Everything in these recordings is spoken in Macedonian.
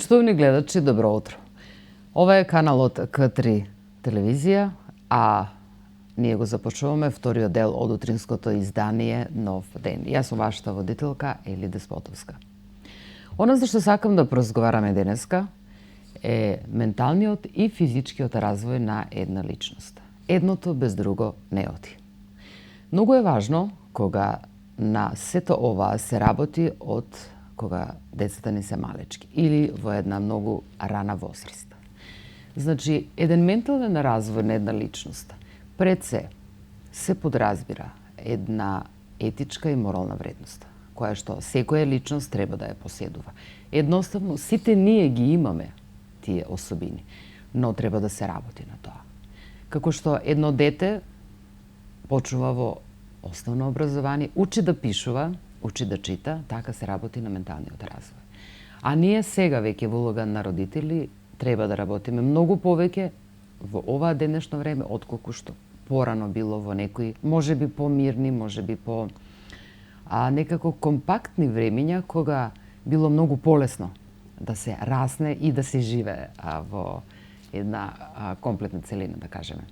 Почитувани гледачи, добро утро. Ова е каналот К3 телевизија, а ние го започуваме вториот дел од утринското издание Нов ден. Јас сум вашата водителка Ели Деспотовска. Она за што сакам да поразговараме денеска е менталниот и физичкиот развој на една личност. Едното без друго не оди. Многу е важно кога на сето ова се работи од кога децата ни се малечки или во една многу рана возраст. Значи, еден ментален развој на една личност пред се подразбира една етичка и морална вредност, која што секоја личност треба да ја поседува. Едноставно, сите ние ги имаме тие особини, но треба да се работи на тоа. Како што едно дете почнува во основно образование, учи да пишува, учи да чита, така се работи на менталниот развој. А ние сега веќе во улога на родители треба да работиме многу повеќе во оваа денешно време отколку што порано било во некои можеби помирни, можеби по некако компактни времиња кога било многу полесно да се расне и да се живее во една комплетна целина, да кажеме.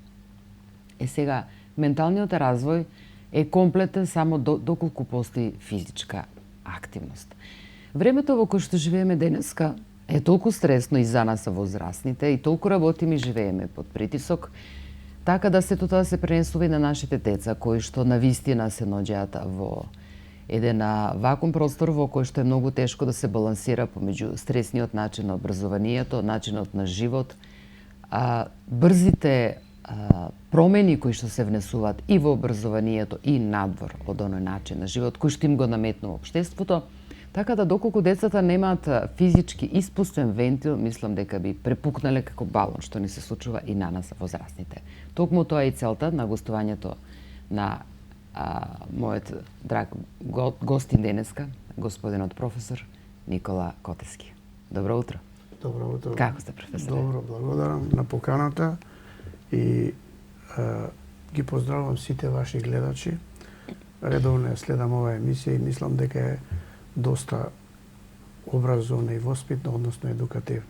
Сега менталниот развој е комплетен само доколку постои физичка активност. Времето во кое што живееме денеска е толку стресно и за нас возрастните и толку работиме и живееме под притисок, така да сето тоа се пренесува и на нашите деца кои што навистина се наоѓаат во еден вакуум простор во кој што е многу тешко да се балансира помеѓу стресниот начин на образованието, начинот на живот, брзите промени кои што се внесуваат и во образованието и надвор од оној начин на живот кој што им го наметнува општеството, така да доколку децата немаат физички испустен вентил, мислам дека би препукнале како балон, што ни се случува и на нас возрастните. Токму тоа е и целта на гостувањето на мојот драг гостин денеска, господинот професор Никола Котески. Добро утро. Добро утро. Како сте, професоре? Добро, благодарам на поканата и ги поздравувам сите ваши гледачи. Редовно ја следам оваа емисија и мислам дека е доста образовна и воспитна, односно едукативна.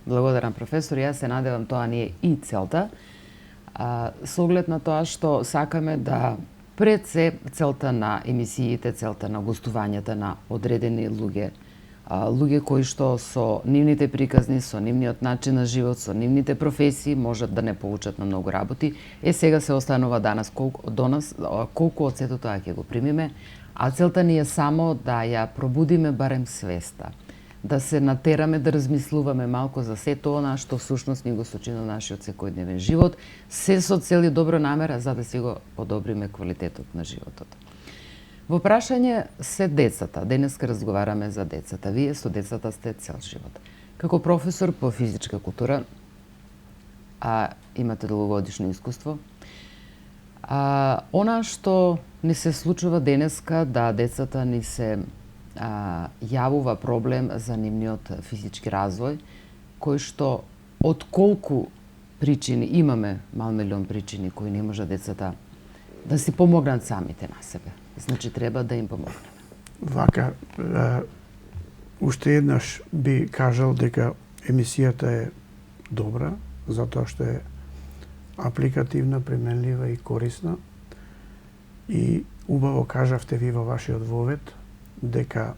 Благодарам, професор. Јас се надевам тоа ни е и целта. Со оглед на тоа што сакаме да пред се целта на емисиите, целта на гостувањата на одредени луѓе, луѓе кои што со нивните приказни, со нивниот начин на живот, со нивните професии можат да не поучат на многу работи. Сега се останува колку од сето тоа ќе го примиме, а целта ни е само да ја пробудиме барем свеста, да се натераме да размислуваме малку за сето она што всушност ни го сочини нашиот секојдневен живот, се со цел и добро намера за да си го подобриме квалитетот на животот. Во прашање се децата. Денеска разговараме за децата. Вие со децата сте цел живот. Како професор по физичка култура, имате долгогодишно искуство, она што ни се случува денеска да децата ни се јавува проблем за нивниот физички развој, кој што од колку причини, имаме мал милион причини кои не може децата да си помогнат самите на себе. Значи, треба да им помогнеме. Вака, уште еднаш би кажал дека емисијата е добра, затоа што е апликативна, применлива и корисна. И убаво кажавте ви во вашиот вовед дека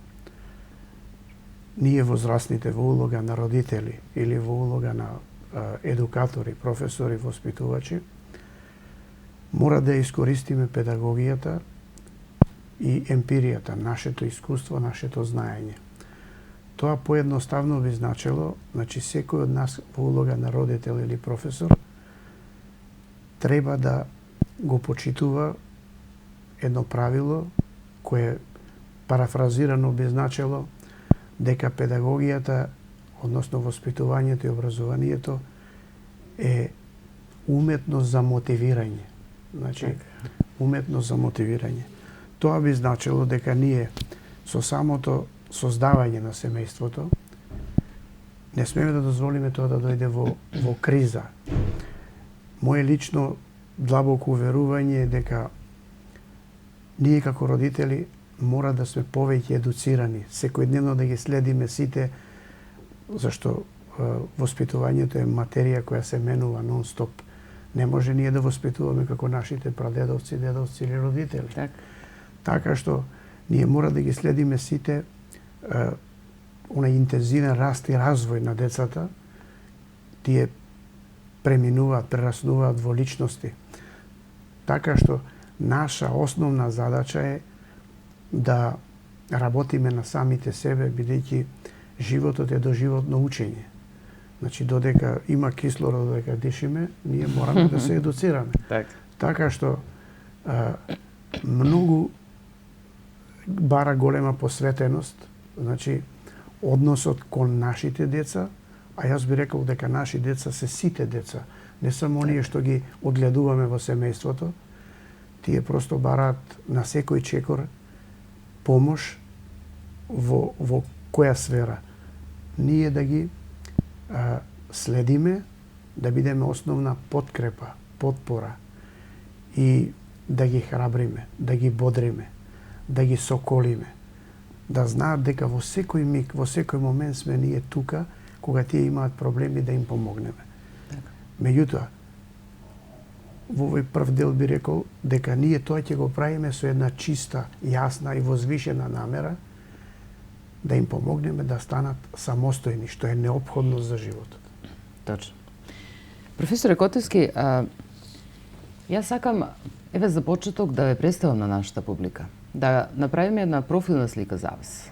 ние возрастните во улога на родители или во улога на едукатори, професори, воспитувачи, мора да искористиме педагогијата и емпиријата, нашето искуство, нашето знаење. Тоа поедноставно би значело, значи секој од нас во улога на родител или професор треба да го почитува едно правило кое парафразирано би значело дека педагогијата, односно воспитувањето и образованието е уметност за мотивирање. Значи, уметност за мотивирање. Тоа би значило дека ние со самото создавање на семејството не смеме да дозволиме тоа да дојде во криза. Моje лично длабоко уверување е дека ние како родители мора да сме повеќе едуцирани, секојдневно да ги следиме сите зашто воспитувањето е материја која се менува нон-стоп. Не може ние да воспитуваме како нашите прадедовци, дедовци или родители. Така што ние мора да ги следиме сите онај интензивен раст и развој на децата. Тие преминуваат, прераснуваат во личности. Така што наша основна задача е да работиме на самите себе, бидејќи животот е доживотно учење. Значи, додека има кислород, додека дишиме, ние мораме да се едуцираме. Така што многу бара голема посветеност, значи, односот кон нашите деца, а јас би рекол дека наши деца се сите деца, не само оние што ги одгледуваме во семејството, тие просто бараат на секој чекор помош во која сфера. Ние да ги следиме, да бидеме основна подкрепа, потпора и да ги храбриме, да ги бодриме, да ги соколиме, да знаат дека во секој миг, во секој момент сме ние тука, кога тие имаат проблеми да им помогнеме. Меѓутоа, во овој прв дел би рекол дека ние тоа ќе го правиме со една чиста, јасна и возвишена намера да им помогнеме да станат самостојни, што е неопходно за животот. Точно. Професоре Котевски, јас сакам, еве за почеток, да ве представам на нашата публика. Да направиме една профилна слика за вас.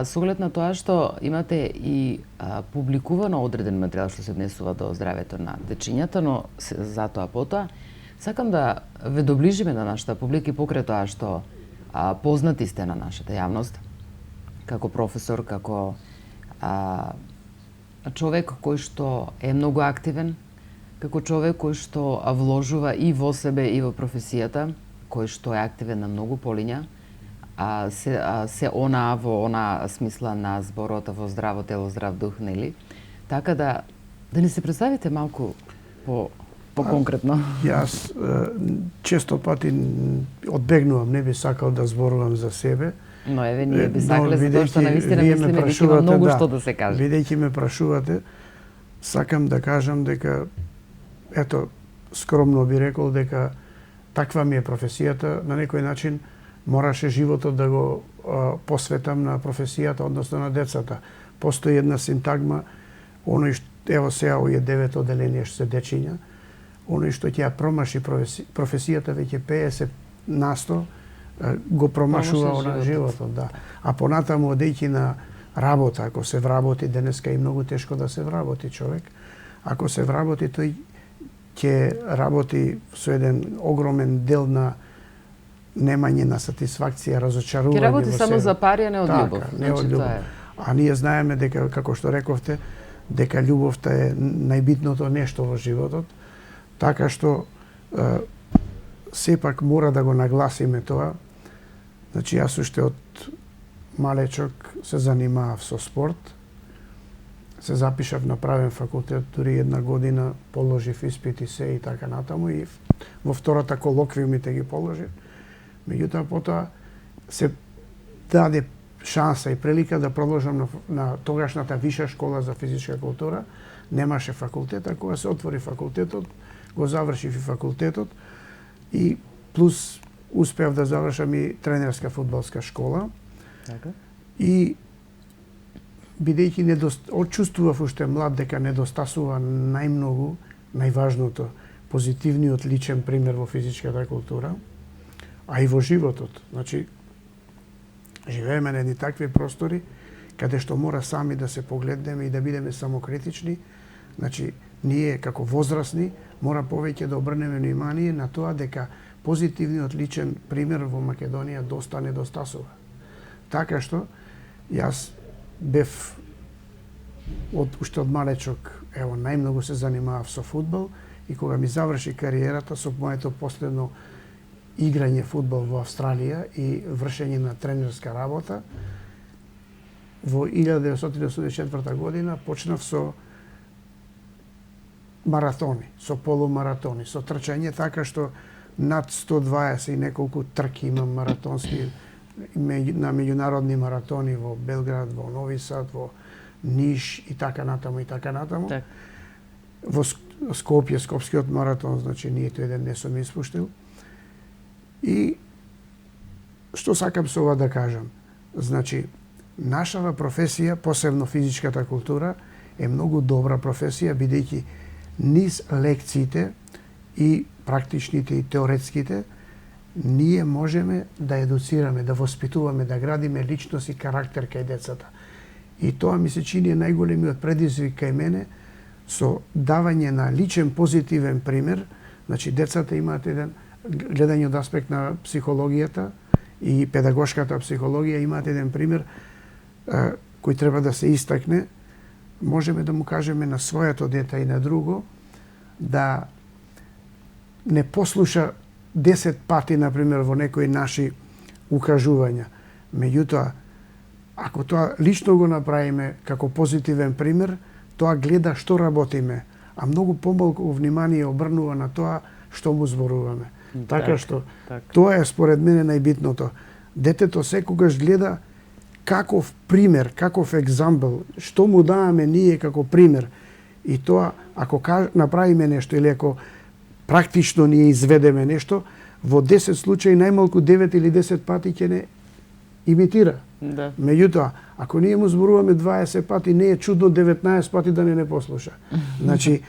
Со оглед на тоа што имате и публикувано одреден материјал што се однесува до здравјето на дечињата, но затоа потоа сакам да ве доближиме на нашата публика и покрај тоа што познати сте на нашата јавност, како професор, како човек кој што е многу активен, како човек кој што вложува и во себе и во професијата, кој што е активен на многу полиња, се она во она смисла на зборот во здраво тело, здрав дух, нели? Така да ни се представите малку по-конкретно. Јас често пати одбегнувам, не би сакал да зборувам за себе. Но еве ние би сакале затоа што навистина мислиме дека има многу што да се каже. Бидејќи ме прашувате, сакам да кажам дека ето скромно би рекол дека таква ми е професијата, на некој начин мораше животот да го посветам на професијата, односно на децата. Постои една синтагма, оној што ево сега овие 9 оделенија што се дечиња, оној што ќе ја промаши професијата веќе 50% го промашува на животот, да. А понатаму одејќи на работа, ако се вработи, денеска е многу тешко да се вработи човек, ако се вработи, тој ќе работи со еден огромен дел на немање на сатисфакција, разочарување. Ќе работи само за пари, а не од љубов. Не од љубов. А ние знаеме дека, како што рековте, дека љубовта е најбитното нешто во животот, така што сепак мора да го нагласиме тоа. Значи, јас уште од малечок се занимавав со спорт, се запишав на правен факултет, дури една година положив испити се и така натаму, и во втората колоквиумите ги положив. Меѓутоа, потоа се даде шанса и прилика да продолжам на тогашната виша школа за физичка култура. Немаше факултет, а кога се отвори факултетот, го завршив и факултетот и плюс успеав да завршам и тренерска фудбалска школа. Така. И бидејќи очувствував уште млад дека недостасува најмногу, најважното, позитивниот личен пример во физичката култура, а и во животот. Значи, живееме на едни такви простори, каде што мора сами да се погледнеме и да бидеме самокритични. Значи, ние како возрастни мора повеќе да обрнеме внимание на тоа дека позитивниот личен пример во Македонија доста недостасува. Така што, јас бев уште од малечок, ево, најмногу се занимавав со фудбал и кога ми заврши кариерата со моето последно играње фудбал во Австралија и вршење на тренерска работа, во 1984 година почнав со маратони, со полумаратони, со трчање, така што над 120 и неколку трки имам маратонски на меѓународни маратони во Белград, во Нови Сад, во Ниш и така натаму и така натаму. Так. Во Скопје, Скопскиот маратон, значи ниту еден не сум испуштил. И што сакам со ова да кажам? Значи, нашава професија, посебно физичката култура, е многу добра професија, бидејќи низ лекциите и практичните и теоретските, ние можеме да едуцираме, да воспитуваме, да градиме личност и карактер кај децата. И тоа ми се чини најголемиот предизвик кај мене, со давање на личен позитивен пример. Значи, децата имаат еден, гледање од аспект на психологијата и педагошката психологија, имаат еден пример кој треба да се истакне. Можеме да му кажеме на своето дете и на друго да не послуша 10 пати, например, во некои наши укажувања. Меѓутоа, ако тоа лично го направиме како позитивен пример, тоа гледа што работиме, а многу помалку внимание обрнува на тоа што му зборуваме. Така што, тоа е според мене најбитното. Детето секогаш гледа каков пример, каков екзампл, што му даваме ние како пример. И тоа, ако направиме нешто или ако практично ние изведеме нешто, во 10 случаи најмалку 9 или 10 пати ќе не имитира. Да. Меѓутоа, ако ние му зборуваме 20 пати, не е чудно 19 пати да не послуша. Значи,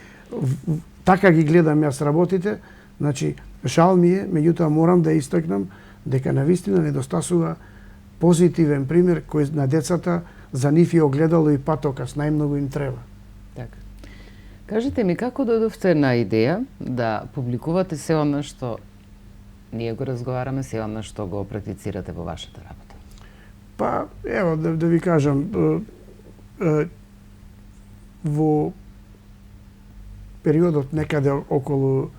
така ги гледам јас работите. Значи, жал ми е, меѓутоа морам да истакнам дека навистина недостасува позитивен пример кој на децата за нив е огледало и патокас, најмногу им треба. Така. Кажете ми, како дојдовте на идеја да публикувате се она што ние го разговараме, се она што го практицирате во вашата работа? Па, ево, да ви кажам, во периодот некаде околу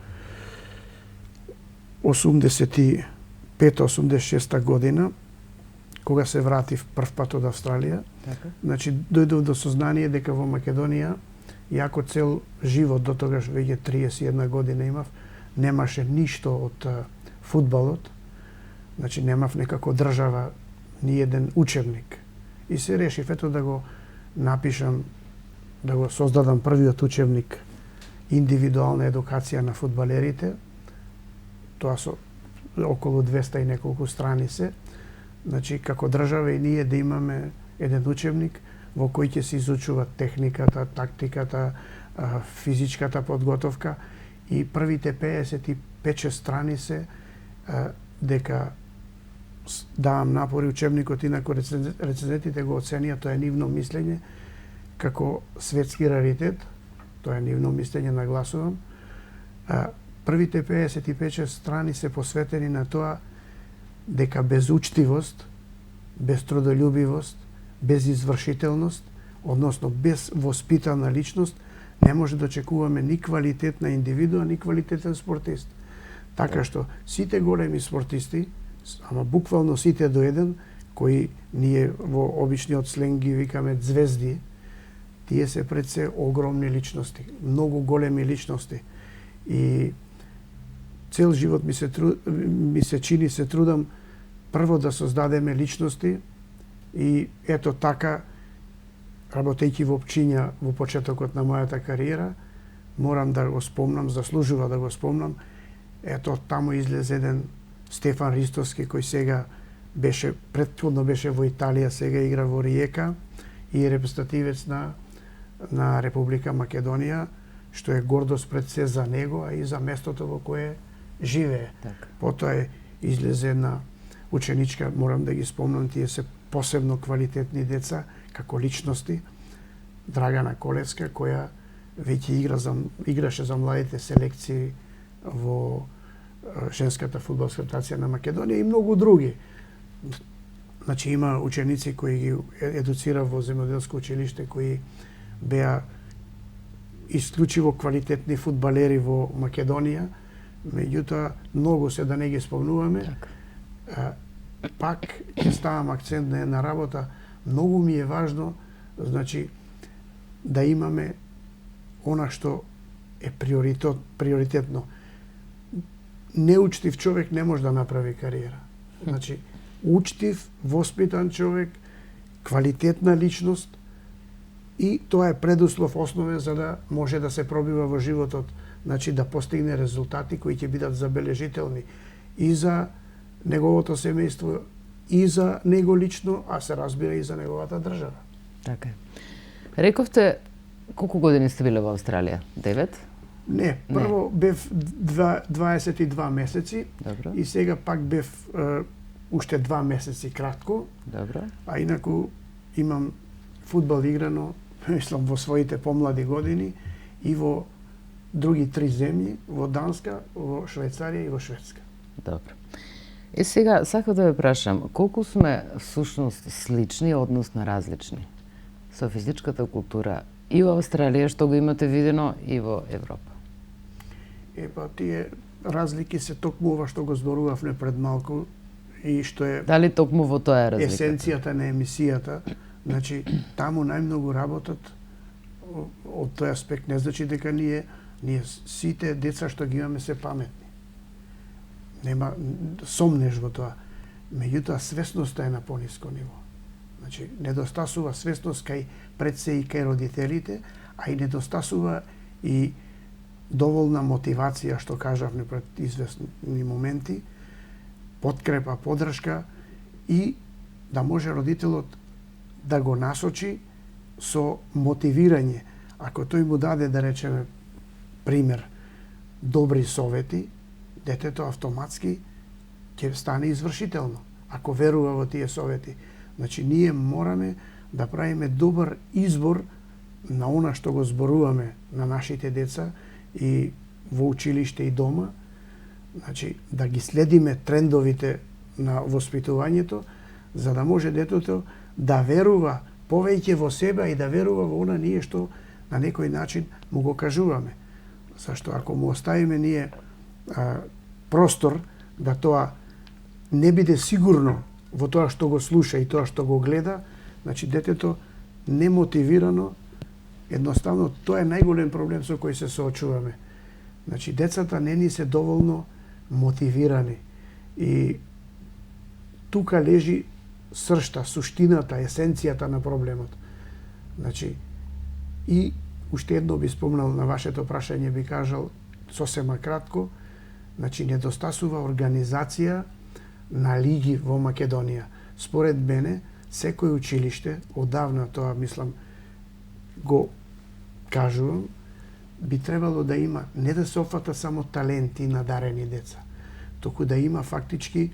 85-86 година, кога се вратив прв пат од Австралија, Така. значи дојдов до сознание дека во Македонија, иако цел живот, до тогаш веќе 31 година имав, немаше ништо од фудбалот, значи немав некако држава ни еден учебник. И се решив ето да го напишам, да го создадам првиот учебник индивидуална едукација на фудбалерите. Тоа со околу 200 и неколку страници. Значи, како држава и ние да имаме еден учебник во кој ќе се изучува техниката, тактиката, физичката подготовка и првите 55 страници дека давам напори учебникот, инаку рецензентите го оценија, тоа е нивно мислење како светски раритет, тоа е нивно мислење, нагласувам. Првите 55 страни се посветени на тоа дека без учтивост, без трудолюбивост, без извршителност, односно без воспитана личност, не може да очекуваме ни квалитетна индивидуа, ни квалитетен спортист. Така што сите големи спортисти, ама буквално сите до еден, кои ние во обичниот сленг ги викаме звезди, тие се пред се огромни личности, многу големи личности. И цел живот ми се чини, се трудам прво да создадеме личности и ето така, работејќи во Пчиња во почетокот на мојата кариера, морам да го спомнам, заслужува да го спомнам, ето таму излезе еден Стефан Ристовски, кој сега беше, претходно беше во Италија, сега игра во Риека и репрезентативец на Република Македонија, што е гордост пред се за него, а и за местото во кое живее. Так. Потоа излезе една ученичка, морам да ги спомнам, тие се посебно квалитетни деца, како личности, Драгана Колевска, која веќе играше за младите селекции во женската фудбалска ротација на Македонија и многу други. Значи има ученици кои ги едуцира во земјоделско училиште, кои беа исклучиво квалитетни фудбалери во Македонија, меѓутоа многу се да не ги спомнуваме. Пак ќе ставам акцент на една работа. Многу ми е важно, значи, да имаме она што е приоритетно. Неучтив човек не може да направи кариера. Значи, учтив, воспитан човек, квалитетна личност, И тоа е предуслов основен за да може да се пробива во животот, значи да постигне резултати кои ќе бидат забележителни и за неговото семејство, и за него лично, а се разбира и за неговата држава. Така е. Рековте, колку години сте биле во Австралија? 9? Не, прво бев 22 месеци. Добро. И сега пак бев уште 2 месеци кратко. Добро. А инаку имам фудбал играно, мислам, во своите помлади години и во други 3 земји, во Данска, во Швајцарија и во Шведска. Добро. И сега сакам да ве прашам, колку сме всушност слични, односно различни со физичката култура и во Австралија, што го имате видено, и во Европа? Па тие разлики се токму ова што го зборувавме пред малку и што е Дали токму во тоа е разликата? есенцијата на емисијата. Значи, таму најмногу работат од тој аспект. Не значи дека ние сите деца што ги имаме се паметни. Нема сомнеш во тоа. Меѓутоа, свесноста е на пониско ниво. Значи, недостасува свесност кај пред се и кај родителите, а и недостасува и доволна мотивација, што кажавме пред известни моменти, подкрепа, поддршка и да може родителот да го насочи со мотивирање. Ако тој му даде, да речеме, пример, добри совети, детето автоматски ќе стане извршително, ако верува во тие совети. Значи, ние мораме да правиме добар избор на она што го зборуваме на нашите деца и во училиште и дома, значи да ги следиме трендовите на воспитувањето, за да може детето да верува повеќе во себе и да верува во она ние што на некој начин му го кажуваме. Зашто ако му оставиме ние простор да тоа не биде сигурно во тоа што го слуша и тоа што го гледа, значи детето немотивирано, едноставно тоа е најголем проблем со кој се соочуваме. Значи децата не ни се доволно мотивирани и тука лежи сршта, суштината, есенцијата на проблемот. Значи и уште едно би спомнал на вашето прашање, би кажал сосема кратко, значи недостасува организација на лиги во Македонија. Според мене, секој училиште, одавна тоа мислам го кажувам, би требало да има не да се офата само таленти и надарени деца, туку да има фактички,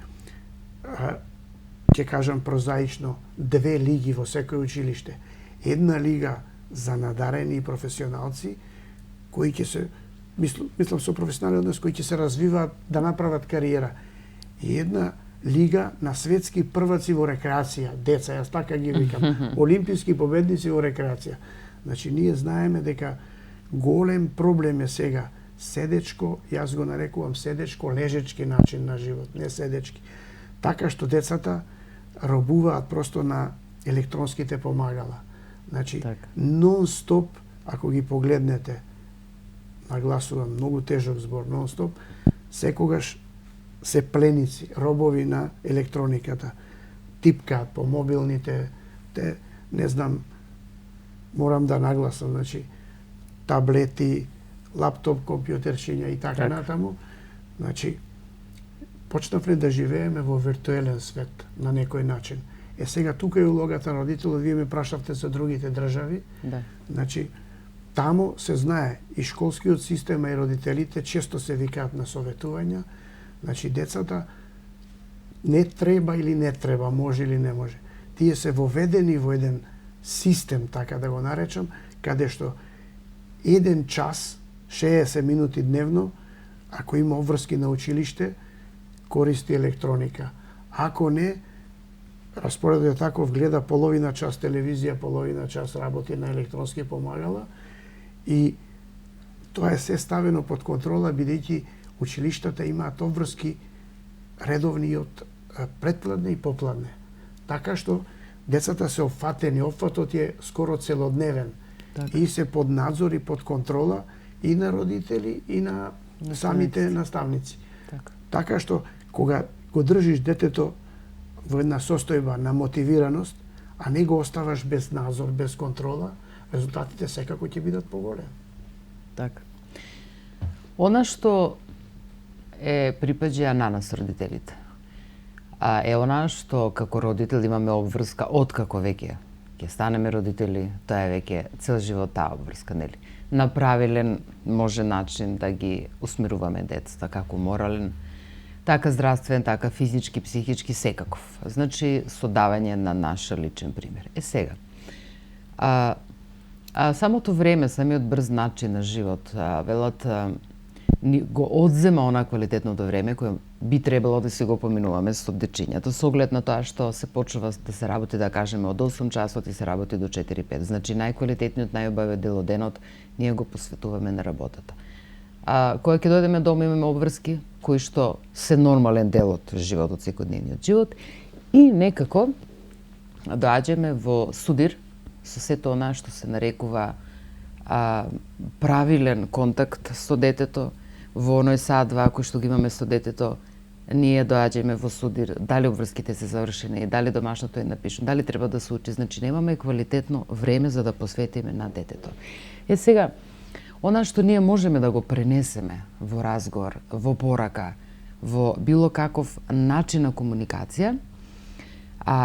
ќе кажам прозаично, 2 лиги во секој училиште. Една лига за надарени и професионалци, кои ќе се, мислам со професионални однос, кои ќе се развиваат да направат кариера. И една лига на светски прваци во рекреација, деца, јас така ги викам, олимписки победници во рекреација. Значи, ние знаеме дека голем проблем е сега седечко, јас го нарекувам седечко-лежечки начин на живот, не седечки. Така што децата робуваат просто на електронските помагала. Значи, нон-стоп, ако ги погледнете, нагласувам, многу тежок збор, нон-стоп, секогаш се пленици, робови на електрониката. Типкаат по мобилните, не знам, морам да нагласам, значи, таблети, лаптоп, компјутерчиња и така натаму. Значи, почнавме да живееме во виртуелен свет на некој начин. Сега тука е улогата на родителот, вие ме прашавте за другите држави. Да. Значи, таму се знае и школскиот систем и родителите често се викаат на советувања. Значи, децата не треба или не треба, може или не може. Тие се воведени во еден систем, така да го наречам, каде што 1 час, 60 минути дневно, ако има обврски на училиште, користи електроника. Ако не, распоредот е таков, гледа половина час телевизија, половина час работи на електронски помагала и тоа е се ставено под контрола, бидејќи училиштата имаат обврски редовни од предпладне и попладне. Така што децата се опфатени, опфатот е скоро целодневен и се под надзор и под контрола и на родители и на самите наставници. Така што кога го држиш детето во една состојба на мотивираност, а не го оставаш без надзор, без контрола, резултатите секако ќе бидат поголеми. Така. Она што е припаѓа на нас родителите, е она што како родител имаме обврска откако веќе ќе станеме родители, тоа е веќе цел живот таа обврска, нели? На правилен може начин да ги усмируваме децата, како морален, така здравствен, така физички, психички, секаков. Значи, со давање на наш личен пример. Сега, самото време, самиот брз начин на живот, велат, го одзема она квалитетното време кое би требало да си го поминуваме со дечињата, со оглед на тоа што се почува да се работи, да кажеме, од 8 часот и се работи до 4-5. Значи, најквалитетниот, најубавиот дел од денот ние го посветуваме на работата. Кога ќе дојдеме дома имаме обврски кои што се нормален дел од животот, секојдневниот живот, и некако доаѓаме во судир со сето она што се нарекува правилен контакт со детето, во оној саат-два кој што ги имаме со детето, ние доаѓаме во судир, дали обврските се завршени, дали домашното е напишано, дали треба да се учи, значи немаме квалитетно време за да посветиме на детето. Сега, она што ние можеме да го пренесеме во разговор, во порака, во било каков начин на комуникација,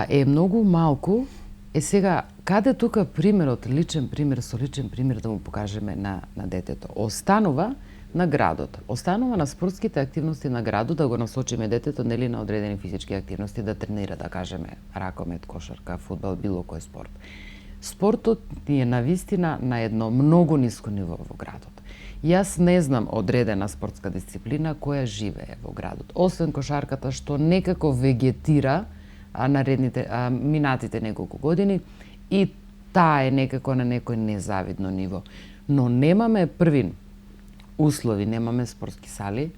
е многу малку. Сега, каде тука примерот, личен пример со личен пример да му покажеме на детето? Останува на градот. Останува на спортските активности на градот, да го насочиме детето, нели, на одредени физички активности, да тренира, да кажеме, ракомет, кошарка, фудбал, било кој спорт. Спортот ни е навистина на едно многу ниско ниво во градот. Јас не знам одредена спортска дисциплина која живее во градот, освен кошарката што некако вегетира минатите неколку години и таа е некако на некој незавидно ниво. Но немаме првин услови, немаме спортски сали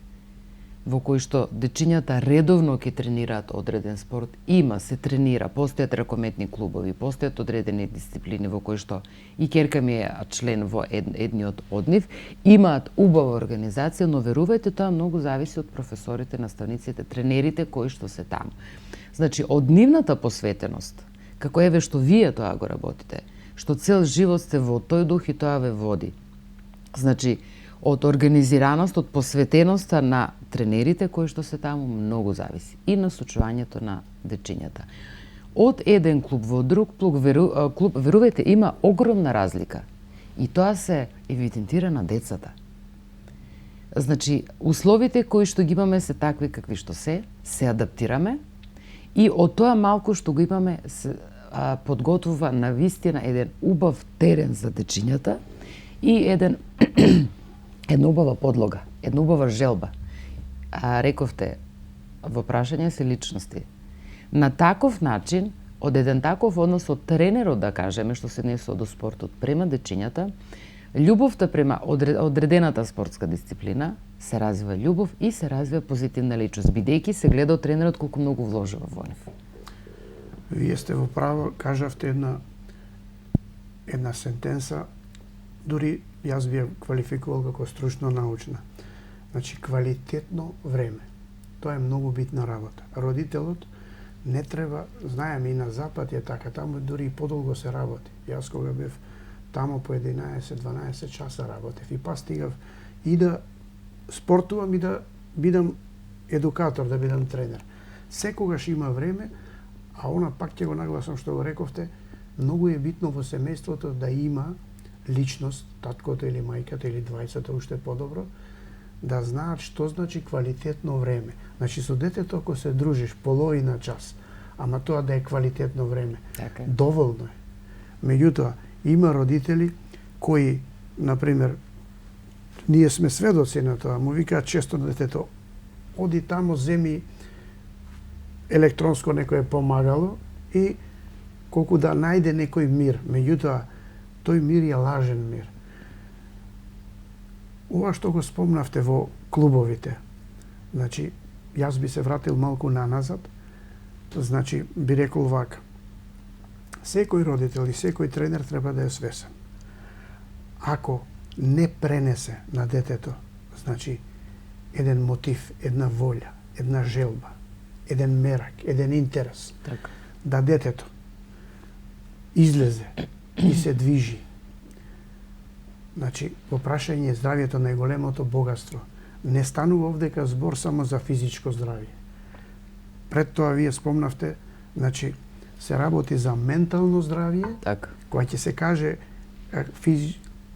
во кои што дечињата редовно ќе тренираат одреден спорт. Се тренира, постојат ракометни клубови, постојат одредени дисциплини во кои што и ќерка ми е член во едниот од нив, имаат убава организација, но верувајте, тоа многу зависи од професорите, наставниците, тренерите кои што се таму. Значи, од нивната посветеност, како еве што вие тоа го работите, што цел живот сте во тој дух и тоа ве води. Значи, од организираност, од посветеноста на тренерите кои што се таму многу зависи и на сочувањето на дечињата. Од еден клуб во друг клуб, верувајте, има огромна разлика и тоа се евидентира на децата. Значи, условите кои што ги имаме се такви какви што се адаптираме и од тоа малку што го имаме се подготвува навистина еден убав терен за дечињата и една убава подлога, една убава желба. Рековте, во прашање се личности. На таков начин, од еден таков однос од тренерот, да кажеме, што се несува до спортот према дечињата, љубовта према одредената спортска дисциплина, се развива љубов и се развива позитивна личност, бидејќи се гледа од тренерот колку многу вложува во нив. Вие сте во право, кажавте една сентенса, дури јас би ја квалификувал како стручно научна. Значи, квалитетно време. Тоа е многу битна работа. Родителот не треба, знаеме и на Запад е така, таму дури и подолго се работи. Јас кога бев таму по 11-12 часа работев и па стигав и да спортувам и да бидам едукатор, да бидам тренер. Секогаш има време, а она пак ќе го нагласам што го рековте, многу е битно во семејството да има личност, таткото или мајката или двајцата уште подобро, да знаат што значи квалитетно време. Значи со детето ако се дружиш половина час, ама тоа да е квалитетно време, така, доволно е. Меѓутоа, има родители кои, например, ние сме сведоци на тоа, му викаат често на детето, оди тамо, земи електронско некое помагало и колку да најде некој мир. Меѓутоа, тој мир е лажен мир. Ова што го спомнавте во клубовите, значи, јас би се вратил малку наназад, значи, би рекол вака. Секој родител и секој тренер треба да е свесен. Ако не пренесе на детето, значи, еден мотив, една волја, една желба, еден мерак, еден интерес, така, да детето излезе и се движи Значи, во прашање здравјето најголемото богатство. Не станува овдека збор само за физичко здравје. Пред тоа вие спомнавте, значи, се работи за ментално здравје, Така. која ќе се каже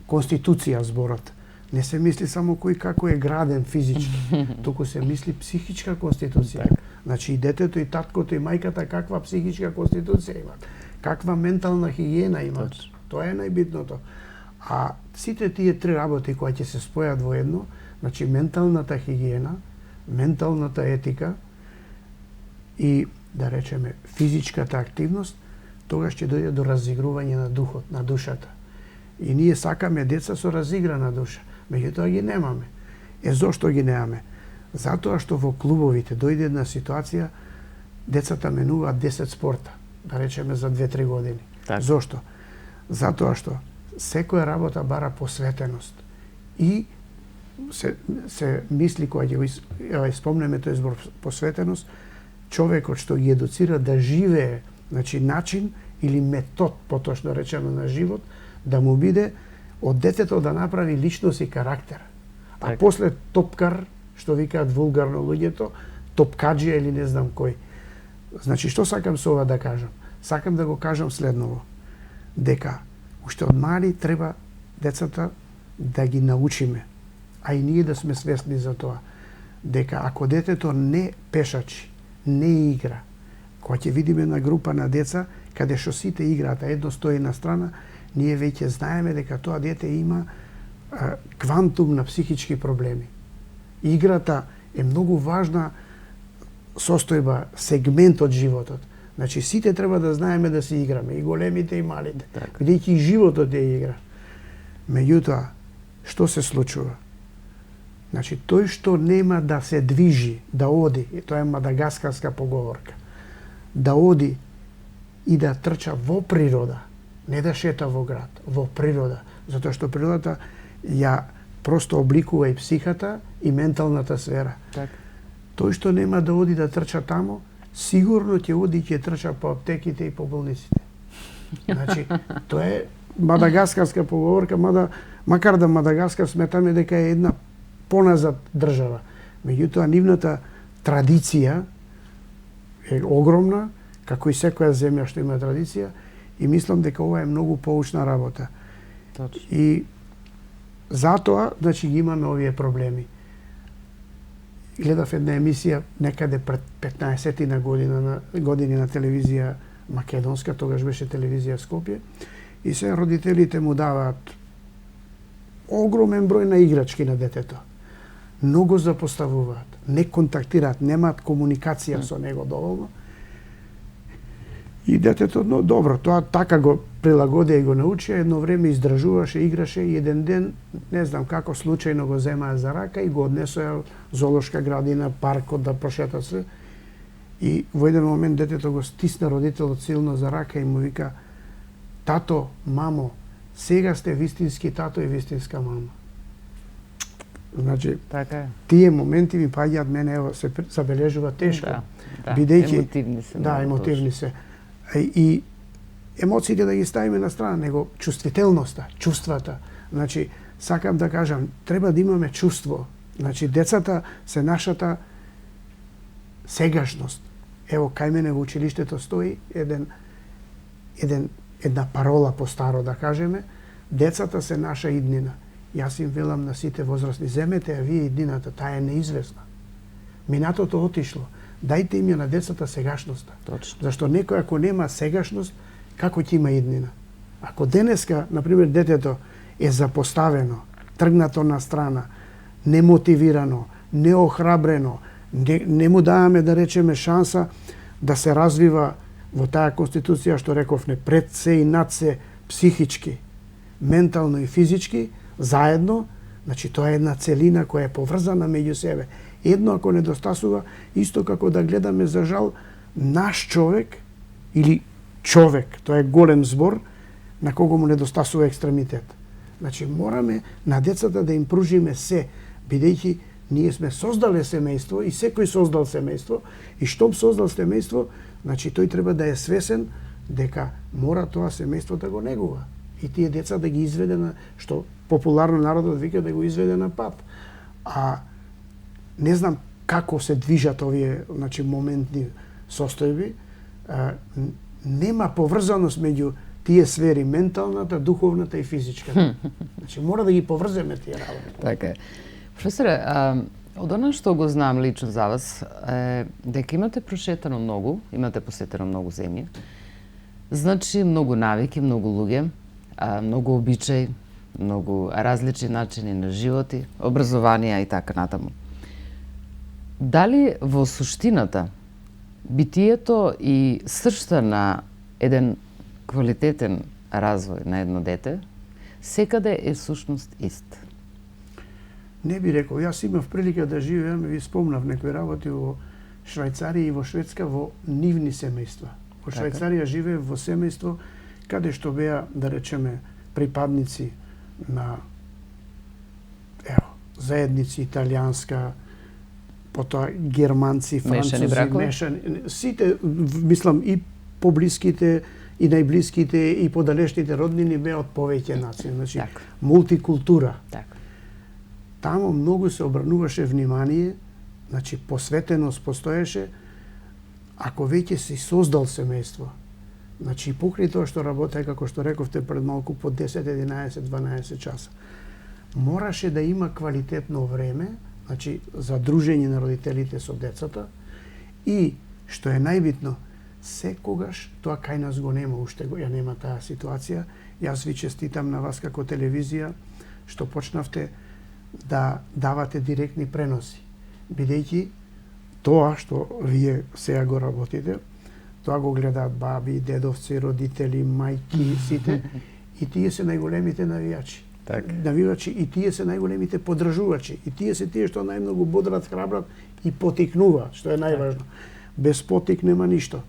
конституција зборот. Не се мисли само кој како е граден физички, туку се мисли психичка конституција. Значи и детето, и таткото, и мајката каква психичка конституција имат, каква ментална хигиена имат. Тоа е најбитното. А сите тие три работи кои ќе се спојат во едно, значи менталната хигиена, менталната етика и, да речеме, физичката активност, тогаш ќе дојде до разигрување на духот, на душата. И ние сакаме деца со разиграна душа, меѓутоа ги немаме. Зошто ги немаме? Затоа што во клубовите дојде една ситуација, децата менуваат 10 спорта, да речеме за 2-3 години. Так. Зошто? Затоа што секоја работа бара посветеност. И се мисли, кога ќе спомнеме тој збор посветеност, човекот што ги едуцира да живее, значи начин или метод, поточно речено, на живот, да му биде од детето да направи личност и карактер. А после топкар, што викаат вулгарно луѓето, топкаджија или не знам кој. Значи, што сакам со ова да кажам? Сакам да го кажам следново. Дека, уште од мали треба децата да ги научиме, а и ние да сме свесни за тоа, дека ако детето не пешачи, не игра, кога ќе видиме една група на деца, каде што сите играат, а едно стои на страна, ние веќе знаеме дека тоа дете има квантум на психички проблеми. Играта е многу важна состојба, сегмент од животот. Значи, сите треба да знаеме да се играме, и големите, и малите, бидејќи и животот е игра. Меѓутоа, што се случува? Значи, тој што нема да се движи, да оди, и тоа е мадагаскарска поговорка, да оди и да трча во природа, не да шета во град, во природа, затоа што природата ја просто обликува и психата и менталната сфера. Так. Тој што нема да оди да трча тамо, сигурно ќе оди и ќе трча по аптеките и по болниците. Значи, тоа е мадагаскарска поговорка, макар да Мадагаскар сметаме дека е една поназад држава. Меѓутоа, нивната традиција е огромна, како и секоја земја што има традиција, и мислам дека ова е многу поучна работа. Точно. И затоа, значи, ги имаме овие проблеми. Гледав една емисија некаде пред 15 години на телевизија македонска, тогаш беше телевизија Скопје, и се родителите му даваат огромен број на играчки на детето. Многу запоставуваат, не контактираат, немаат комуникација со него доволно. И детето, но добро, тоа така го прилагодија и го научија, едно време издржуваше, играше и еден ден, не знам како, случајно го земаа за рака и го однесоа зоолошка градина, паркот да прошета се. И во еден момент детето го стисна родителот силно за рака и му вика: "Тато, мамо, сега сте вистински тато и вистинска мама." Значи, така е. Тие моменти ми паѓаат мене, ево, се забележува тешко. Да, бидејќи емотивни се. Да, емотивни се. И емоциите да ги ставиме на страна, него чувствителноста, чувствата. Значи, сакам да кажам, треба да имаме чувство. Значи, децата се нашата сегашност. Ево, кај мене во училиштето стои една парола по старо, да кажеме, децата се наша иднина. Јас им велам на сите возрастни, земете ја вие иднината, таа е неизвестна. Минатото отишло. Дајте им ја на децата сегашноста. Точно. Зашто некој ако нема сегашност, како ќе има иднина? Ако денеска, например, детето е запоставено, тргнато на страна, немотивирано, неохрабрено, не му даваме, да речеме, шанса да се развива во таа конституција, што рековме, пред се и над се психички, ментално и физички, заедно, значи тоа е една целина која е поврзана меѓу себе. Едно ако недостасува, исто како да гледаме, за жал, наш човек или човек, тоа е голем збор, на кого му недостасува екстремитет. Значи, мораме на децата да им пружиме се, бидејќи ние сме создале семејство и секој создал семејство, и штом создал семејство, значи тој треба да е свесен дека мора тоа семејство да го негува и тие деца да ги изведе на, што популарно народот вика, да го изведе на пат. А не знам како се движат овие, значи, моментни состојби. Нема поврзаност меѓу тие сфери, менталната, духовната и физичката. Значи, мора да ги поврземе тие работи. Така е. Професоре, од она што го знам лично за вас, дека имате прошетано многу, имате посетено многу земји, значи многу навики, многу луѓе, многу обичаи, многу различни начини на животи, образованија и така натаму. Дали во суштината битието и сршта на еден квалитетен развој на едно дете секаде е сушност ист? Не би рекол. Јас имав прилика да живеам и ви спомнав некои работи во Швајцарија и во Шведска во нивни семејства. Во Швајцарија живеев во семејство каде што беа, да речеме, припадници на заедници италијанска, потоа германци, французи, мешани, сите, мислам, и поблиските, и најблиските, и подалечните роднини беа од повеќе нации, значи мултикултура. Тамо многу се обрнуваше внимание, значи посветеност постоеше, ако веќе си создал семејство. Значи, покрај тоа што работе, како што рековте пред малку, по 10, 11, 12 часа. Мораше да има квалитетно време, значи, за дружење на родителите со децата и, што е најбитно, секогаш, тоа кај нас го нема, уште ја нема таа ситуација. Јас ви честитам на вас како телевизија, што почнавте да давате директни преноси, бидејќи тоа што вие сега го работите, тоа го гледаат баби, дедовци, родители, мајки, сите, и тие се најголемите навијачи. Навивачи, и тие се најголемите поддржувачи, и тие се тие што најмногу бодрат, храбрат и потикнуваат, што е најважно. Без потик нема ништо.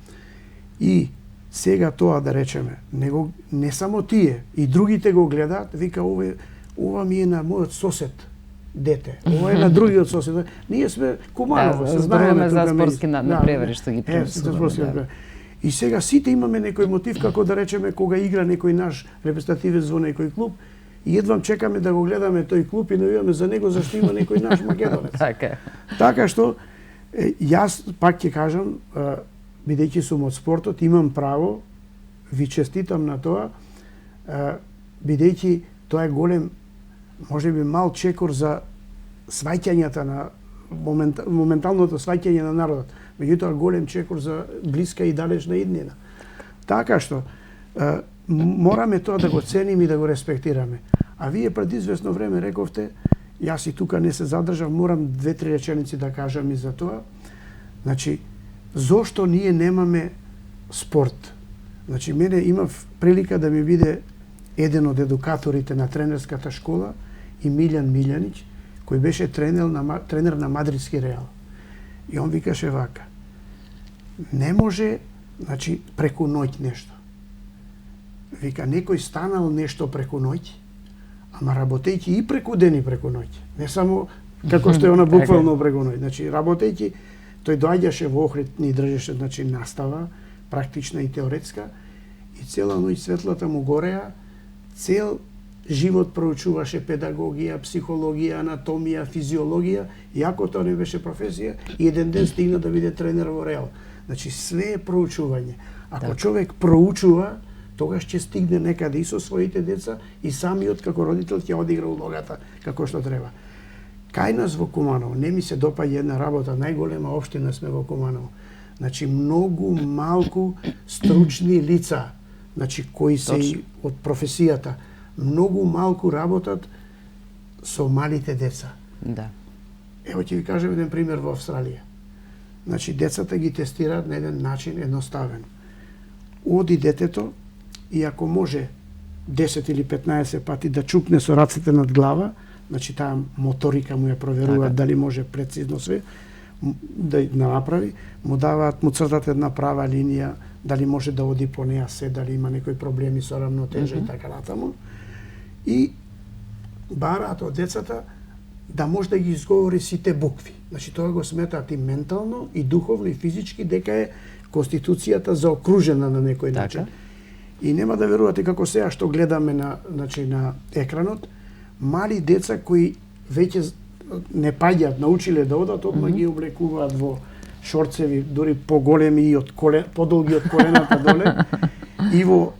И сега тоа, да речеме, не само тие, и другите го гледаат, вика, ова ми е на мојот сосед дете, ова е на другиот сосед. Ние сме Куманово, се знаеме за спортски напревари што ги пренесуваме. И сега сите имаме некој мотив, како да речеме, кога игра некој наш репрезентативец во некој клуб, и едвам чекаме да го гледаме тој клуб и навиваме за него зашто има некој наш македонец. Така што јас пак ќе кажам, бидејќи сум од спортот, имам право, ви честитам на тоа, бидејќи тоа е голем, можеби мал чекор за сваќањата на моменталното сваќање на народот, меѓутоа голем чекор за блиска и далечна иднина. Така што мораме тоа да го цениме и да го респектираме. А вие пред известно време рековте, јас и тука не се задржав, морам 2-3 реченици да кажам и за тоа. Значи, зошто ние немаме спорт? Значи, мене имав прилика да ми биде еден од едукаторите на тренерската школа, Емилијан Милјанич, кој беше тренер на Мадридски Реал. И он викаше вака, не може, значи, преку ноќ нешто. Вика, некој станал нешто преку ноќ, ама работејќи и преку ден и преку ноќ. Не само како што е она буквално преку ноќ. Значи, работејќи, тој доаѓаше во Охрид, ни држеше, значи, настава, практична и теоретска, и цела ноќ светлата му гореа, цел живот проучуваше педагогија, психологија, анатомија, физиологија, иако тоа не беше професија, и еден ден стигна да биде тренер во Реал. Значи, све е проучување. Ако човек проучува, тогаш ќе стигне некаде и со своите деца, и самиот како родител ќе одигра улогата како што треба. Кај нас во Куманово, не ми се допаѓа една работа, најголема општина сме во Куманово. Значи, многу малку стручни лица, значи, кои се од професијата, многу малку работат со малите деца. Да. Ево ќе ви кажем еден пример во Австралија. Значи, децата ги тестираат на еден начин едноставен. Оди детето и ако може 10 или 15 пати да чупне со рацете над глава, значи таа моторика му ја проверуваат дали може прецизно све да направи, му даваат, му цртат една права линија, дали може да оди по неа се, дали има некои проблеми со рамнотежа и така натаму. И бараат од децата да може да ги изговори сите букви. Значи тоа го сметаат и ментално, и духовно, и физички, дека е Конституцијата заокружена на некој начин. И нема да верувате како сега што гледаме на екранот, мали деца кои веќе не паѓаат, научиле да одат, одма ги облекуваат во шорцеви, дури поголеми и подолги од колената доле. И во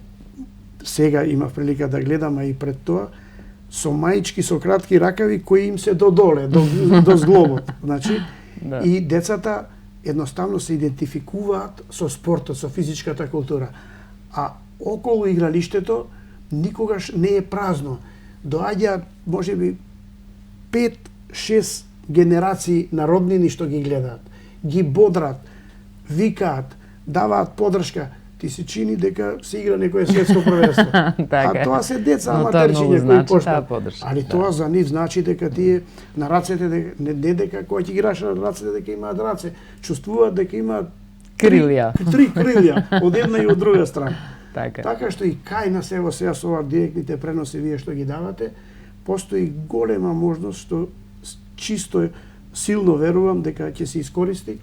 сега имав прилика да гледам, а и пред тоа, со маички со кратки ракави кои им се до доле, до зглобот. Значи, Да. и децата едноставно се идентификуваат со спортот, со физичката култура. А околу игралиштето никогаш не е празно. Доаѓаат можеби 5-6 генерации на роднини што ги гледаат. Ги бодрат, викаат, даваат подршка. Ти се чини дека се игра некое светско првенство. А тоа се деца аматерчиња кои почнат. Али тоа за нив значи дека тие на рацете, не дека кој ќе играш на рацете дека имаат раце, чувствуваат дека имаат три крилја од една и од друга страна. Така што и кај нас, ево сега со ова директните преноси вие што ги давате, постои голема можност што чисто силно верувам дека ќе се искористи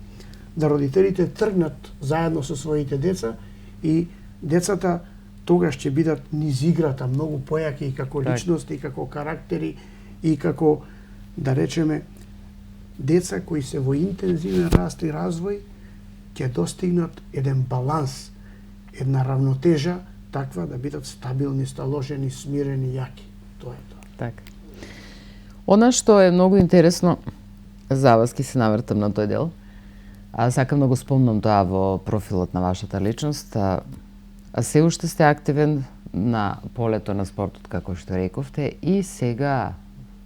да родителите тргнат заедно со своите деца и децата тогаш ќе бидат низ играта многу појаки и како личности, и како карактери, и како, да речеме, деца кои се во интензивен раст и развој ќе достигнат еден баланс, една равнотежа, таква да бидат стабилни, сталожени, смирени, јаки. Тоа е тоа. Така. Она што е многу интересно за вас, ки се навртам на тој дел, а сакам да го спомнам тоа во профилот на вашата личност, а се уште сте активен на полето на спортот, како што рековте, и сега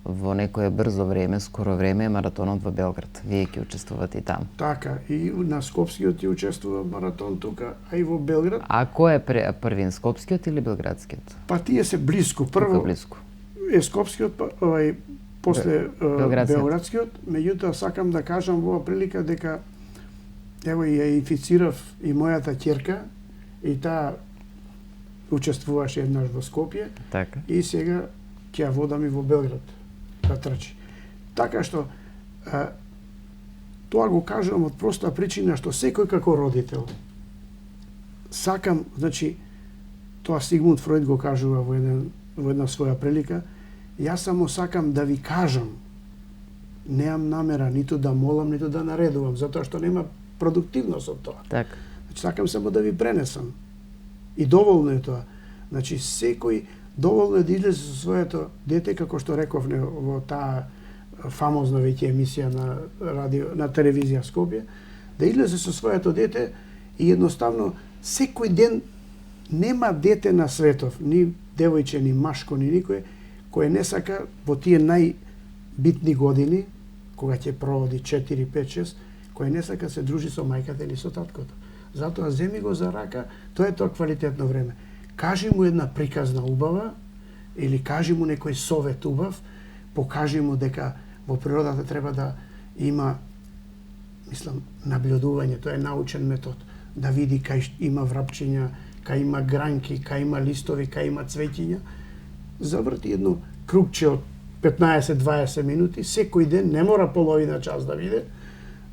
во некое брзо време, скоро време, е маратонот во Белград. Вие ќе учествувате и таму. Така, и на Скопскиот ќе учествува маратон тука, а и во Белград. А кој е првин, Скопскиот или Белградскиот? Па тие се блиску. Прво блиску е Скопскиот, после Белградскиот. Меѓутоа сакам да кажам во оваа прилика дека ево ја инфицирав и мојата ќерка и таа учествуваше еднаш во Скопје. Така. И сега ќе ја водам и во Белград да трчи. Така што тоа го кажувам од проста причина што секој како родител сакам, значи тоа Сигмунд Фройд го кажува во една своја прилика, јас само сакам да ви кажам, неам намера ниту да молам, ниту да наредувам, затоа што нема продуктивност од тоа. Така. Значи сакам само да ви пренесам. И доволно е тоа. Значи секој доволно е да излезе со своето дете, како што реков во таа фамозна веќе емисија на радио, на телевизија Скопје, да излезе со своето дете и едноставно секој ден нема дете на светов, ни девојче, ни машко, ни никој, кој не сака во тие најбитни години, кога ќе проводи 4, 5, 6, кој не сака се дружи со мајката или со таткото. Затоа земи го за рака, тоа е тоа квалитетно време. Кажи му една приказна убава, или кажи му некој совет убав, покажи му дека во природата треба да има, мислам, наблюдување, тоа е научен метод, да види кај има врапчиња, кај има гранки, кај има листови, кај има цветиња, заврти едно кругче од 15-20 минути, секој ден, не мора половина час да биде,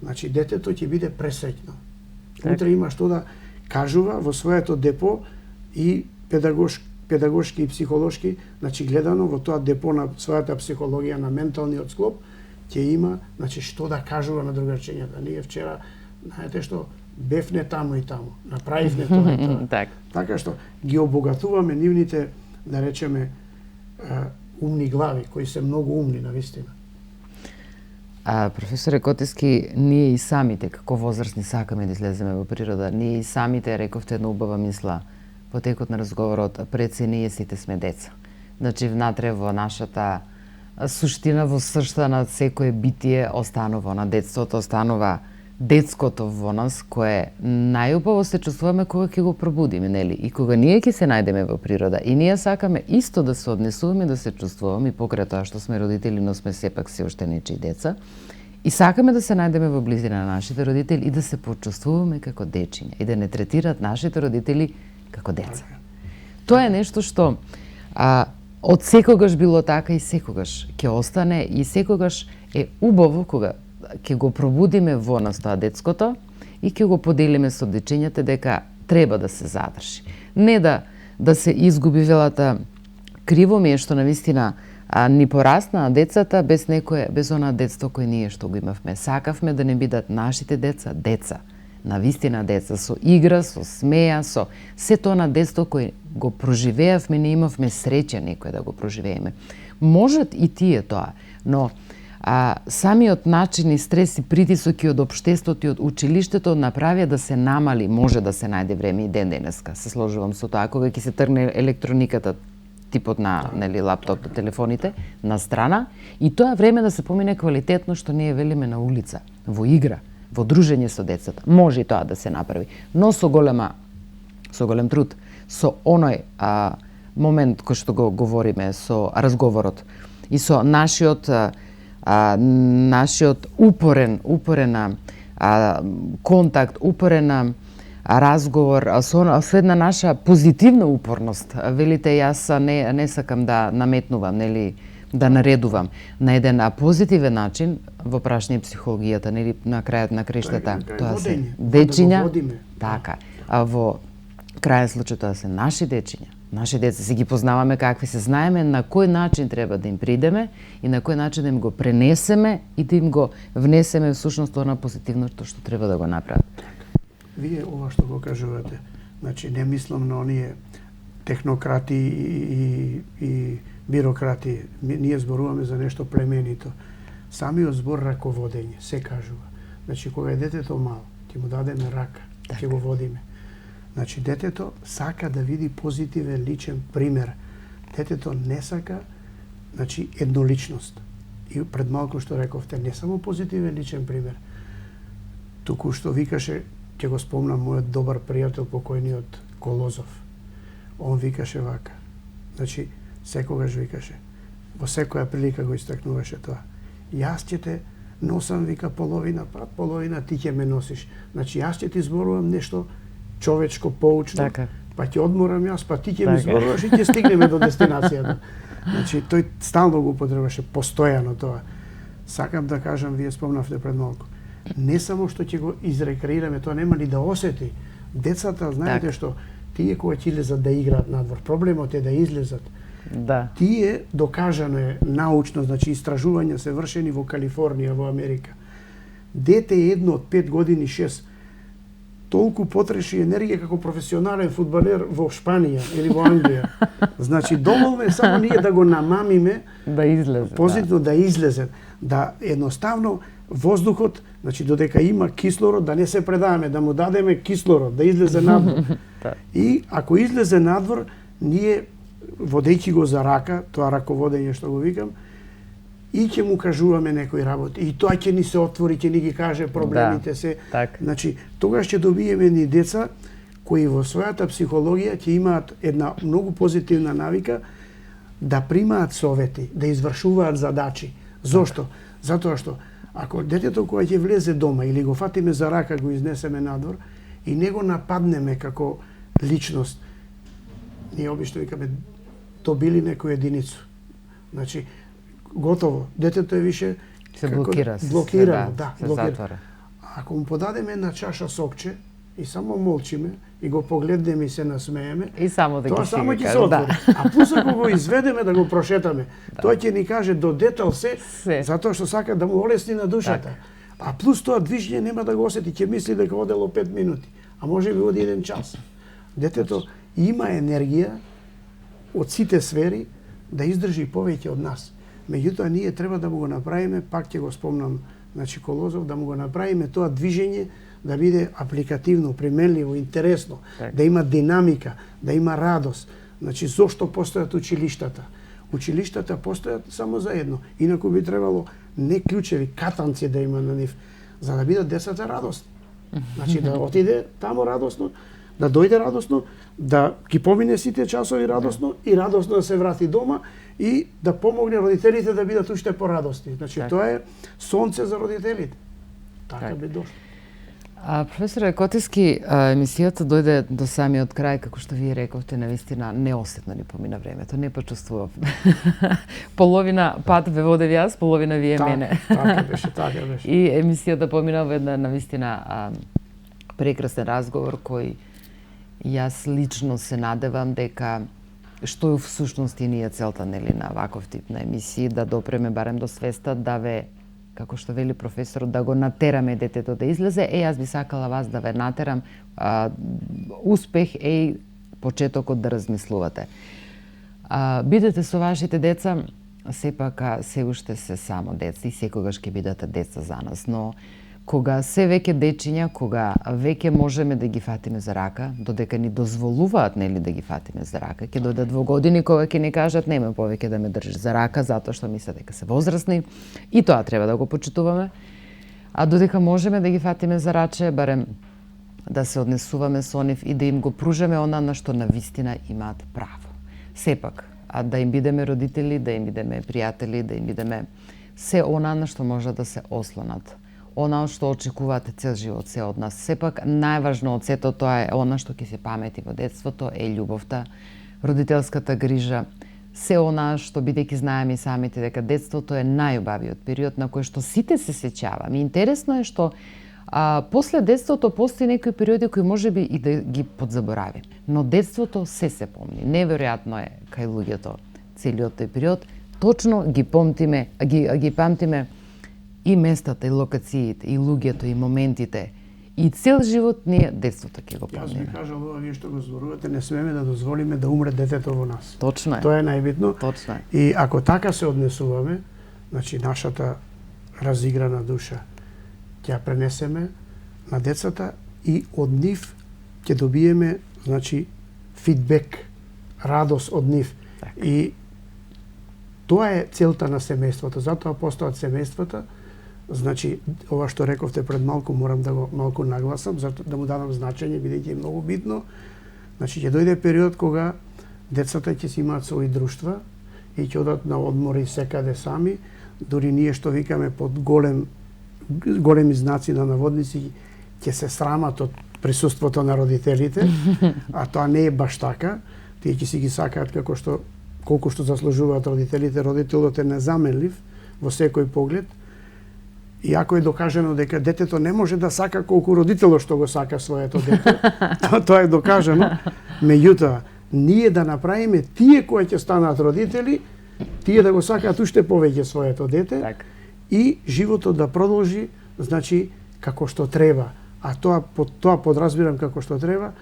значи детето ќе биде пресреќно. Утре има што да кажува во своето депо и педагошки и психолошки, значи гледано во тоа депо на својата психологија, на менталниот склоп, ќе има, значи, што да кажува на другарчињата. Ние вчера, знаете што, бевне таму и таму, направивме тоа и тоа. Така што ги обогатуваме нивните, да речеме, умни глави, кои се многу умни, навистина. Професоре Котиски, ние и самите, како возрастни, сакаме да излеземе во природа. Ние и самите, рековте една убава мисла, во текот на разговорот, пред се ние сите сме деца. Значи, внатре во нашата суштина, во сршта на секое битие останува на детството, останува детското во нас, кое најубаво се чувствуваме кога ќе го пробудиме, нели? И кога ние ќе се најдеме во природа. И ние сакаме исто да се однесуваме, да се чувствуваме, и покрај тоа што сме родители, но сме сепак се уште нечии деца. И сакаме да се најдеме во близина на нашите родители и да се почувствуваме како дечиња и да не третират нашите родители како деца. Тоа е нешто што од секогаш било така и секогаш ќе остане и секогаш е убаво кога ќе го пробудиме во нас тоа детското и ќе го поделиме со дечињата дека треба да се задржи. Не да да се изгуби велата. Криво ми е што навистина ни пораснаа децата без она детство кој ние што го имавме. Сакавме да не бидат нашите деца. Навистина деца, со игра, со смеја, со сето на детство кој го проживеавме, не имавме среќа некој да го проживееме. Можат и тие тоа, но самиот начин и стрес и притисок и од општеството и од училиштето направија да се намали, може да се најде време и ден денеска. Се сложувам со тоа, кога ќе се тргне електрониката, типот на лаптоп, телефоните, на страна, и тоа време да се помине квалитетно што ние велиме на улица, во игра, во дружење со децата. Може и тоа да се направи, но со голем труд, со оној момент кој што го говориме, со разговорот и со нашиот упорен контакт, упорена разговор, со една наша позитивна упорност. Велите, јас не сакам да наметнувам, нели, да наредувам. На еден позитивен начин, во прашање психологијата, нели, на крајот на крештата, тоа се дечиња, така, а во крајен случај тоа се наши дечиња. Наши деца си ги познаваме какви се, знаеме на кој начин треба да им придеме и на кој начин да им го пренесеме и да им го внесеме всушност тоа на позитивното што треба да го направат. Вие ова што го кажувате, значи не мислам на оние технократи и бирократи. Ние зборуваме за нешто племенито. Самиот збор раководење се кажува. Значи кога е детето мало, ќе му дадеме рака, ќе го водиме. Значи детето сака да види позитивен личен пример. Детето не сака, значи, едноличност. И пред малку што рековте, не само позитивен личен пример, туку што викаше, ќе го спомнам мојот добар пријател покојниот Колозов. Он викаше вака. Значи, секогаш викаше, во секоја прилика го истакнуваше тоа. Јас ќе те носам, вика, половина пат, половина ти ќе ме носиш. Значи, јас ќе ти зборувам нешто човечко, поучно, така, па ќе одморам јас, па ти ќе ми зборуваш и ќе стигнеме до дестинацијата. Значи, тој стално го употребаше, постојано тоа. Сакам да кажам, вие спомнавте пред малку, не само што ќе го изрекреираме, тоа нема ни да осети. Децата, знаете што, тие кога ќе излезат да играат надвор, проблемот е да излезат. Да. Тие докажано е научно, значи истражувања се вршени во Калифорнија, во Америка. Дете едно од 5 години, 6, толку потроши енергија како професионален фудбалер во Шпанија или во Англија. Значи, доволно е само ние да го намамиме, да излезе, позитивно да излезе, да едноставно воздухот, значи додека има кислород, да не се предаваме, да му дадеме кислород, да излезе надвор. И ако излезе надвор, ние, водејќи го за рака, тоа раководење што го викам, и ќе му кажуваме некои работи. И тоа ќе ни се отвори, ќе ни ги каже проблемите се. Так. Значи, тогаш ќе добиеме ни деца кои во својата психологија ќе имаат една многу позитивна навика да примаат совети, да извршуваат задачи. Зошто? Затоа што ако детето кога ќе влезе дома или го фатиме за рака, го изнесеме надвор и не го нападнеме како личност, ние обично викаме добили некоја единицу. Значи, готово. Детето е више се блокира, блокирано, се блокира. затвора. Ако му подадеме една чаша сокче и само молчиме и го погледнеме и се насмееме, и само да тоа ги само ќе каже, се отвори. А плюс ако го изведеме да го прошетаме, тоа ќе ни каже додетал се, затоа што сака да му олесни на душата. А плюс тоа движење нема да го осети, ќе мисли дека одело 5 минути, а може би оди 1 час. Детето има енергија од сите сфери да издржи повеќе од нас. Меѓутоа, ние треба да му го направиме, пак ќе го спомнам, значи Колозов, да му го направиме тоа движење да биде апликативно, применливо, интересно, да има динамика, да има радост. Значи, зошто постојат училиштата? Училиштата постојат само за едно. Инаку би требало не клучеви, катанци да има на нив, за да бидат децата радостни. Значи, да отиде тамо радосно, да дојде радосно, да ги помине сите часови радосно и радосно да се врати дома и да помогне родителите да бидат уште порадосни. Значи, тоа е сонце за родителите. Така би дошло. Професоре Котиски, емисијата дојде до самиот крај, како што вие рековте, навистина неосетно ни помина времето, не почувствував. Половина пат ве водев јас, половина вие мене. Така беше. И емисијата помина во една навистина прекрасен разговор кој Јас лично се надевам дека што е всушност и ние целта нели на ваков тип на емисии, да допреме барем до свеста да ве, како што вели професорот, да го натераме детето да излезе. Јас би сакала вас да ве натерам, успех е почетокот да размислувате. Бидете со вашите деца, сепак се уште се само деца и секогаш ќе бидете деца за нас, но кога се веќе дечиња, кога веќе можеме да ги фатиме за рака, додека ни дозволуваат нели да ги фатиме за рака, ќе дојдат 2 години кога ќе ни кажат нема повеќе да ме држиш за рака затоа што мислат дека се возрастни, и тоа треба да го почитуваме. А додека можеме да ги фатиме за раче, барем да се однесуваме со нив и да им го пружеме она на што навистина имаат право. Сепак, да им бидеме родители, да им бидеме пријатели, да им бидеме се она на што може да се ослонат. Она што очекуваат цел живот се од нас. Сепак, најважно од сето тоа е она што ќе се памети во детството, е љубовта, родителската грижа, се она што бидејќи знаеме и самите дека детството е најубавиот период на кој што сите се сеќаваме. Интересно е што после детството постои некои периоди кои можеби и да ги подзаборавим. Но детството се помни. Неверојатно е кај луѓето целиот тој период. Точно ги памтиме и местата, и локациите, и луѓето, и моментите. И цел живот ние детството ќе го помниме. Јас би кажал ова вие што го зборувате, не смееме да дозволиме да умре детето во нас. Точно е. Тоа е најбитно. Точно е. И ако така се однесуваме, значи нашата разиграна душа ќе ја пренесеме на децата и од нив ќе добиеме, значи, фидбек, радост од нив. Так. И тоа е целта на семејството. Затоа постојат семејствата. Значи, ова што рековте пред малку, морам да го малку нагласам, затоа да му дадам значење, бидејќи е многу битно. Значи, ќе дојде период кога децата ќе си имаат своји друштва и ќе одат на одмори секаде сами. Дури ние што викаме под големи знаци на наводници, ќе се срамат од присуството на родителите, а тоа не е баш така. Тие ќе си ги сакаат колку што заслужуваат родителите. Родителот е незаменлив во секој поглед. Иако е докажано дека детето не може да сака колку родителот што го сака своето дете, тоа е докажано. Меѓутоа, ние да направиме тие кои ќе станат родители, тие да го сакаат уште повеќе своето дете, Так. и животот да продолжи, значи, како што треба. А тоа подразбирам како што треба,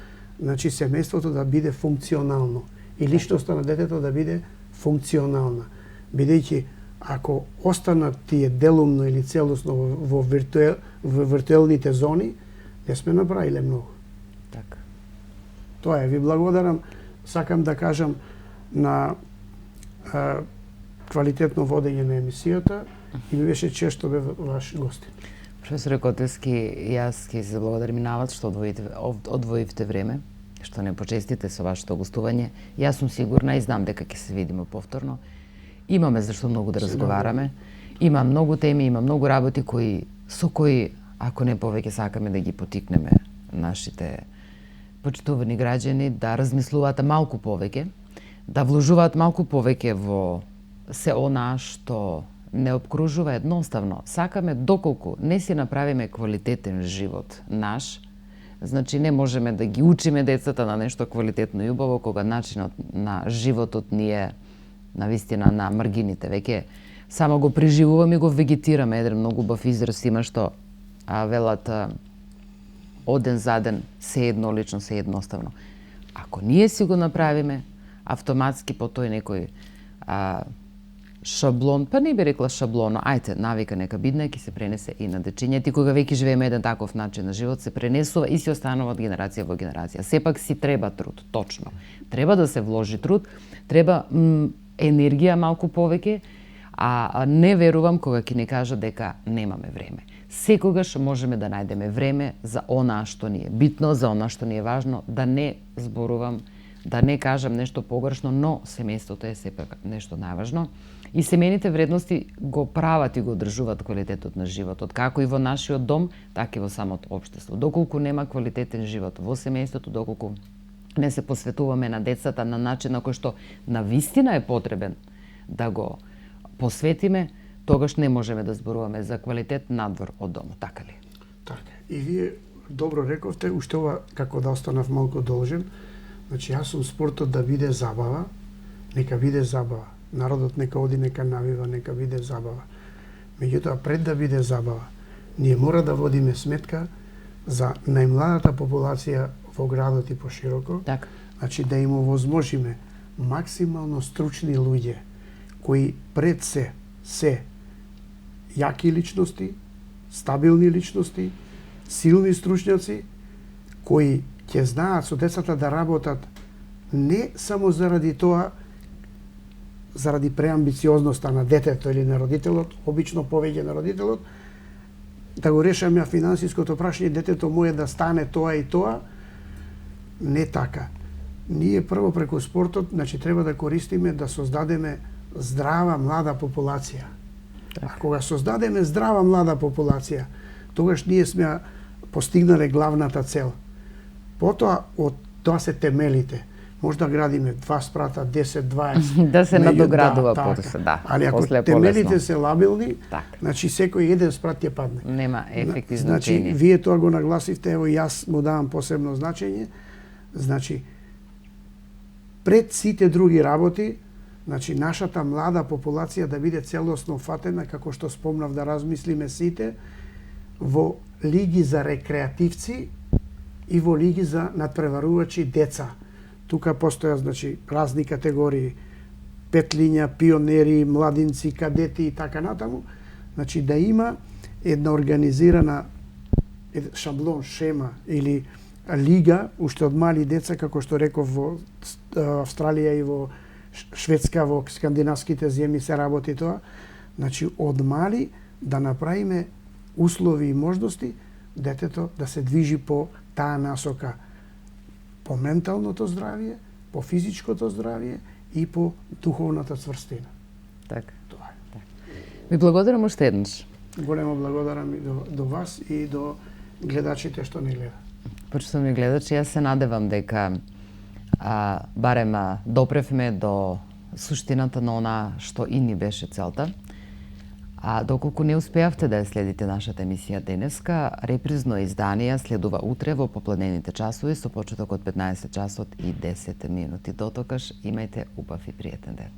значи семејството да биде функционално и личноста на детето да биде функционална. Бидејќи ако останат тие делумно или целосно во виртуелните зони, не сме направиле многу. Така. Тоа е. Ви благодарам. Сакам да кажам на квалитетно водење на емисијата и ми беше чест што бев ваш гостин. Професоре Котевски, јас ќе се благодарам и на вас што одвоивте време, што не почестите со вашето гостување. Јас сум сигурна и знам дека ќе се видиме повторно. Имаме зашто многу да разговараме. Има многу теми, има многу работи со кои, ако не повеќе, сакаме да ги потикнеме нашите почитувани граѓани да размислуваат малку повеќе, да вложуваат малку повеќе во се она што не обкружува. Едноставно. Сакаме доколку не си направиме квалитетен живот наш, значи не можеме да ги учиме децата на нешто квалитетно и убаво кога начинот на животот ни е навистина на маргините. Веќе само го преживуваме и го вегетираме. Еден многу убав израз има што велат од ден за ден се еднолично, се едноставно. Ако ние си го направиме, автоматски по тој некој шаблон, па не би рекла шаблоно, ајте, навика нека бидна, ќе се пренесе и на дечињата. И кога веќе живееме еден таков начин на живот, се пренесува и се останува од генерација во генерација. Сепак си треба труд, точно. Треба да се вложи труд, треба енергија малку повеќе, а не верувам кога ќе ни кажа дека немаме време. Секогаш можеме да најдеме време за она што ни е битно, за она што ни е важно, да не зборувам, да не кажам нешто погрешно, но семејството е сепак нешто најважно. И семејните вредности го прават и го одржуваат квалитетот на животот, како и во нашиот дом, така и во самото општество. Доколку нема квалитетен живот во семејството, доколку не се посветуваме на децата на начин на кој што навистина е потребен да го посветиме, тогаш не можеме да зборуваме за квалитет надвор од домот, така ли? Така. И вие добро рековте, уште ова како да останав малку должен. Значи јас сум спортот да биде забава, нека биде забава. Народот нека оди, нека навива, нека биде забава. Меѓутоа пред да биде забава, ние мора да водиме сметка за најмладата популација во градот и пошироко. Така. Значи да им овозможиме максимално стручни луѓе кои пред се јаки личности, стабилни личности, силни стручњаци кои ќе знаат со децата да работат не само заради тоа, заради преамбициозноста на детето или на родителот, обично повеќе на родителот, да го решам ја финансиското прашање, детето мое да стане тоа и тоа, не така. Ние прво преку спортот, значи треба да користиме да создадеме здрава млада популација. А кога создадеме здрава млада популација, тогаш ние сме постигнале главната цел. Потоа од тоа се темелите. Може да градиме 2 спрата, 10, 20. Да се надоградува потоа, да. Али ако после темелите полесно се лабилни, така, значи секој еден спрат ќе падне. нема ефект и Значи, значење. вие тоа го нагласивте, ево јас му давам посебно значење. Значи, пред сите други работи, значи нашата млада популација да биде целосно фатена, како што спомнав да размислиме сите, во лиги за рекреативци и во лиги за надпреварувачи деца. Тука постоја, значи, разни категории, петлиња, пионери, младинци, кадети и така натаму. Значи, да има една организирана шаблон, шема или лига, уште од мали деца, како што реков во Австралија и во Шведска, во скандинавските земји се работи тоа. Значи, од мали да направиме услови и можности детето да се движи по таа насока, по менталното здравје, по физичкото здравје и по духовната цврстина. Така. Тоа е. Ви благодарам уште еднаш. Големо благодарам и до вас и до гледачите што не гледаат. Почитувани гледачи, јас се надевам дека барем допревме до суштината на она што и ни беше целта. А доколку не успеавте да ја следите нашата емисија денеска, репризно издание следува утре во попладневните часови со почеток од 15 часот и 10 минути. Дотокаш имајте убав и пријатен ден.